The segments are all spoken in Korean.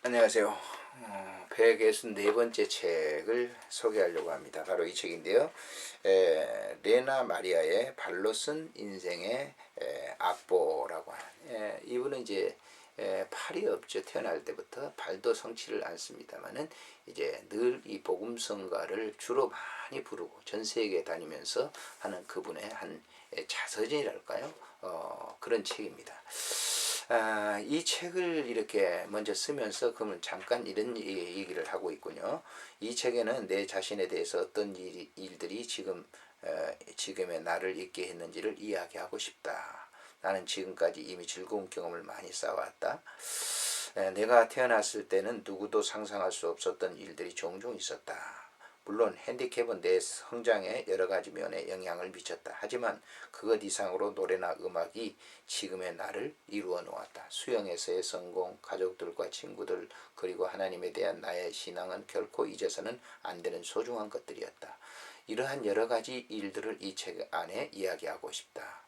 안녕하세요. 164번째 책을 소개하려고 합니다. 바로 이 책인데요. 레나 마리아의 발로 쓴 인생의 악보라고 하는, 이분은 이제 팔이 없죠. 태어날 때부터 발도 성치를 않습니다만은 이제 늘 이 복음성가를 주로 많이 부르고 전 세계에 다니면서 하는 그분의 한 자서전이랄까요? 그런 책입니다. 이 책을 이렇게 먼저 쓰면서 그러면 잠깐 이런 얘기를 하고 있군요. 이 책에는 내 자신에 대해서 어떤 일들이 지금의 나를 있게 했는지를 이야기하고 싶다. 나는 지금까지 이미 즐거운 경험을 많이 쌓아왔다. 내가 태어났을 때는 누구도 상상할 수 없었던 일들이 종종 있었다. 물론 핸디캡은 내 성장에 여러 가지 면에 영향을 미쳤다. 하지만 그것 이상으로 노래나 음악이 지금의 나를 이루어 놓았다. 수영에서의 성공, 가족들과 친구들, 그리고 하나님에 대한 나의 신앙은 결코 잊어서는 안 되는 소중한 것들이었다. 이러한 여러 가지 일들을 이 책 안에 이야기하고 싶다.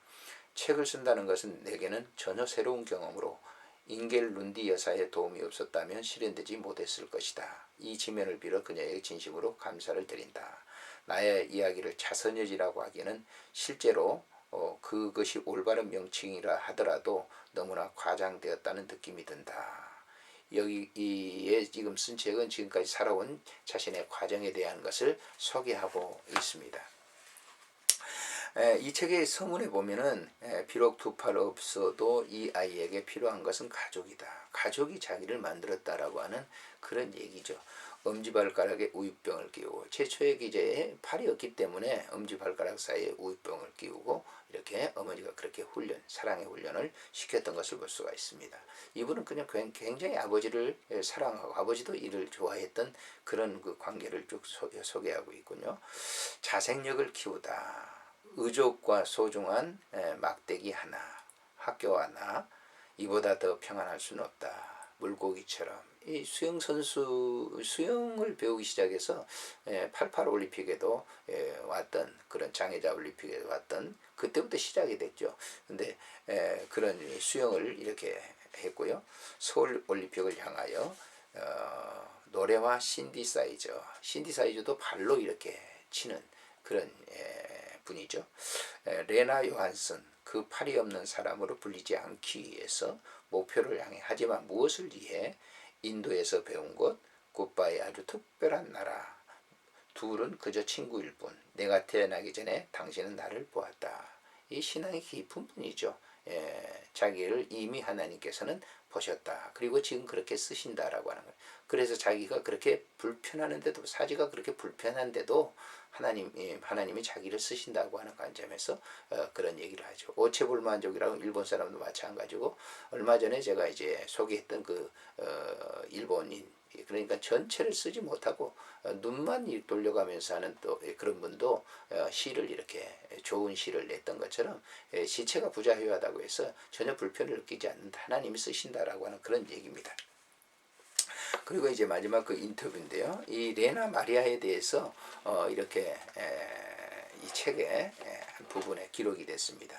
책을 쓴다는 것은 내게는 전혀 새로운 경험으로 잉겔 룬디 여사의 도움이 없었다면 실현되지 못했을 것이다. 이 지면을 빌어 그녀에게 진심으로 감사를 드린다. 나의 이야기를 자선여지라고 하기에는 실제로 그것이 올바른 명칭이라 하더라도 너무나 과장되었다는 느낌이 든다. 여기에 지금 쓴 책은 지금까지 살아온 자신의 과정에 대한 것을 소개하고 있습니다. 이 책의 서문에 보면은 비록 두 팔 없어도 이 아이에게 필요한 것은 가족이다. 가족이 자기를 만들었다라고 하는 그런 얘기죠. 엄지발가락에 우유병을 끼우고 최초의 기제에 팔이 없기 때문에 엄지발가락 사이에 우유병을 끼우고 이렇게 어머니가 그렇게 사랑의 훈련을 시켰던 것을 볼 수가 있습니다. 이분은 그냥 굉장히 아버지를 사랑하고 아버지도 이를 좋아했던 그런 그 관계를 쭉 소개하고 있군요. 자생력을 키우다. 의족과 소중한 막대기 하나, 학교 하나, 이보다 더 평안할 수는 없다. 물고기처럼 이 수영을 배우기 시작해서 88 올림픽에도 왔던 그런 장애자 올림픽에 왔던 그때부터 시작이 됐죠. 근데 그런 수영을 이렇게 했고요. 서울 올림픽을 향하여 노래와 신디사이저도 발로 이렇게 치는 그런 분이죠. 레나 요한슨, 그 팔이 없는 사람으로 불리지 않기 위해서 목표를 향해, 하지만 무엇을 위해? 인도에서 배운 것, 굿바의 아주 특별한 나라. 둘은 그저 친구일 뿐. 내가 태어나기 전에 당신은 나를 보았다. 이 신앙이 깊은 분이죠. 자기를 이미 하나님께서는 보셨다. 그리고 지금 그렇게 쓰신다라고 하는 거예요. 그래서 자기가 그렇게 불편하는데도, 사지가 그렇게 불편한데도 하나님이 자기를 쓰신다고 하는 관점에서 그런 얘기를 하죠. 오체불만족이라고 일본 사람도 마찬가지고, 얼마 전에 제가 이제 소개했던 그 일본인, 그러니까 전체를 쓰지 못하고 눈만 돌려가면서 하는 또 그런 분도 시를 이렇게 좋은 시를 냈던 것처럼 시체가 부자유하다고 해서 전혀 불편을 느끼지 않는다. 하나님이 쓰신다라고 하는 그런 얘기입니다. 그리고 이제 마지막 그 인터뷰인데요. 이 레나 마리아에 대해서 이렇게 이 책의 한 부분에 기록이 됐습니다.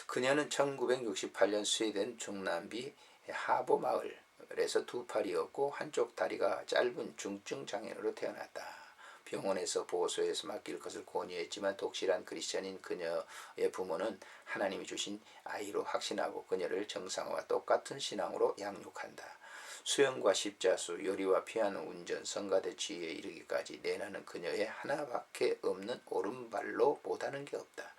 그녀는 1968년 스웨덴 중남비 하보 마을에서 두 팔이 없고 한쪽 다리가 짧은 중증 장애인으로 태어났다. 병원에서 보호소에서 맡길 것을 권유했지만 독실한 크리스천인 그녀의 부모는 하나님이 주신 아이로 확신하고 그녀를 정상화와 똑같은 신앙으로 양육한다. 수영과 십자수, 요리와 피아노, 운전, 성가대 지휘에 이르기까지 레나는 그녀의 하나밖에 없는 오른발로 못하는 게 없다.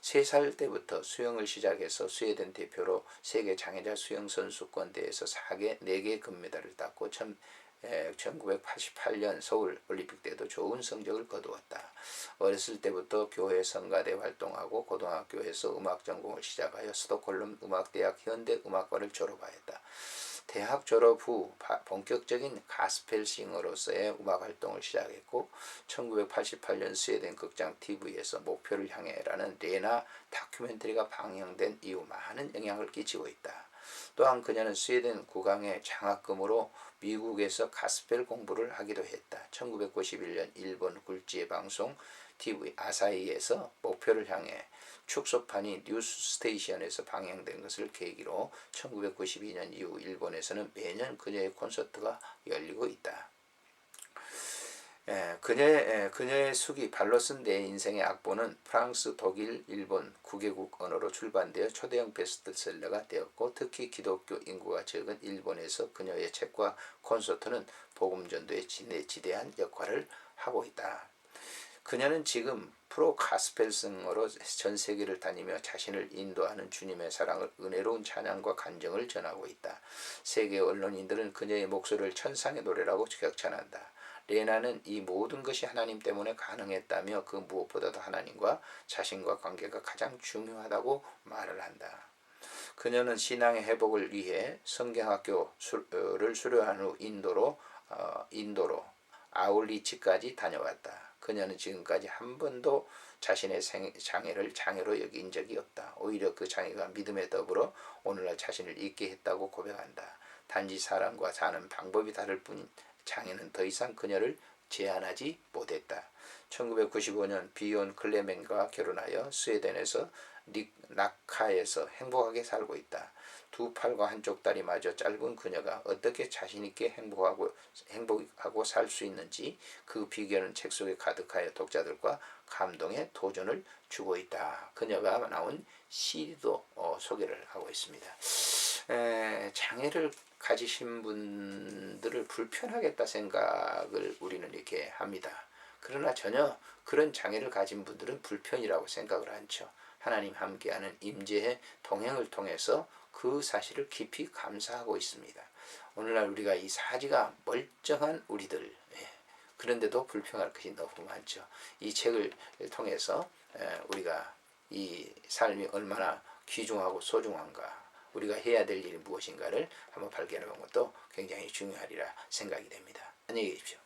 3살 때부터 수영을 시작해서 스웨덴 대표로 세계 장애자 수영 선수권 대회에서 4개 금메달을 땄고 1988년 서울 올림픽 때도 좋은 성적을 거두었다. 어렸을 때부터 교회 성가대 활동하고 고등학교에서 음악 전공을 시작하여 스톡홀름 음악대학 현대음악과를 졸업하였다. 대학 졸업 후 본격적인 가스펠 싱어로서의 음악 활동을 시작했고 1988년 스웨덴 극장 TV에서 목표를 향해라는 레나 다큐멘터리가 방영된 이후 많은 영향을 끼치고 있다. 또한 그녀는 스웨덴 국왕의 장학금으로 미국에서 가스펠 공부를 하기도 했다. 1991년 일본 굴지의 방송 TV 아사히에서 목표를 향해 축소판이 뉴스 스테이션에서 방영된 것을 계기로 1992년 이후 일본에서는 매년 그녀의 콘서트가 열리고 있다. 그녀의 수기 발로 쓴 내 인생의 악보는 프랑스, 독일, 일본 9개국 언어로 출판되어 초대형 베스트셀러가 되었고, 특히 기독교 인구가 적은 일본에서 그녀의 책과 콘서트는 복음 전도에 지대한 역할을 하고 있다. 그녀는 지금 프로 가스펠성으로 전 세계를 다니며 자신을 인도하는 주님의 사랑을, 은혜로운 찬양과 간증을 전하고 있다. 세계 언론인들은 그녀의 목소리를 천상의 노래라고 격찬한다. 레나는 이 모든 것이 하나님 때문에 가능했다며 그 무엇보다도 하나님과 자신과 관계가 가장 중요하다고 말을 한다. 그녀는 신앙의 회복을 위해 성경학교를 수료한 후 인도로 아울리치까지 다녀왔다. 그녀는 지금까지 한 번도 자신의 장애를 장애로 여긴 적이 없다. 오히려 그 장애가 믿음에 더불어 오늘날 자신을 잊게 했다고 고백한다. 단지 사람과 사는 방법이 다를 뿐인 장애는 더 이상 그녀를 제한하지 못했다. 1995년 비욘 클레멘과 결혼하여 스웨덴에서 나카에서 행복하게 살고 있다. 두 팔과 한쪽 다리마저 짧은 그녀가 어떻게 자신있게 행복하고 살 수 있는지, 그 비결은 책 속에 가득하여 독자들과 감동의 도전을 주고 있다. 그녀가 나온 CD도 소개를 하고 있습니다. 장애를 가지신 분들을 불편하겠다 생각을 우리는 이렇게 합니다. 그러나 전혀 그런 장애를 가진 분들은 불편이라고 생각을 않죠. 하나님 함께하는 임재의 동행을 통해서 그 사실을 깊이 감사하고 있습니다. 오늘날 우리가 이 사지가 멀쩡한 우리들, 그런데도 불평할 것이 너무 많죠. 이 책을 통해서 우리가 이 삶이 얼마나 귀중하고 소중한가, 우리가 해야 될 일이 무엇인가를 한번 발견해 본 것도 굉장히 중요하리라 생각이 됩니다. 안녕히 계십시오.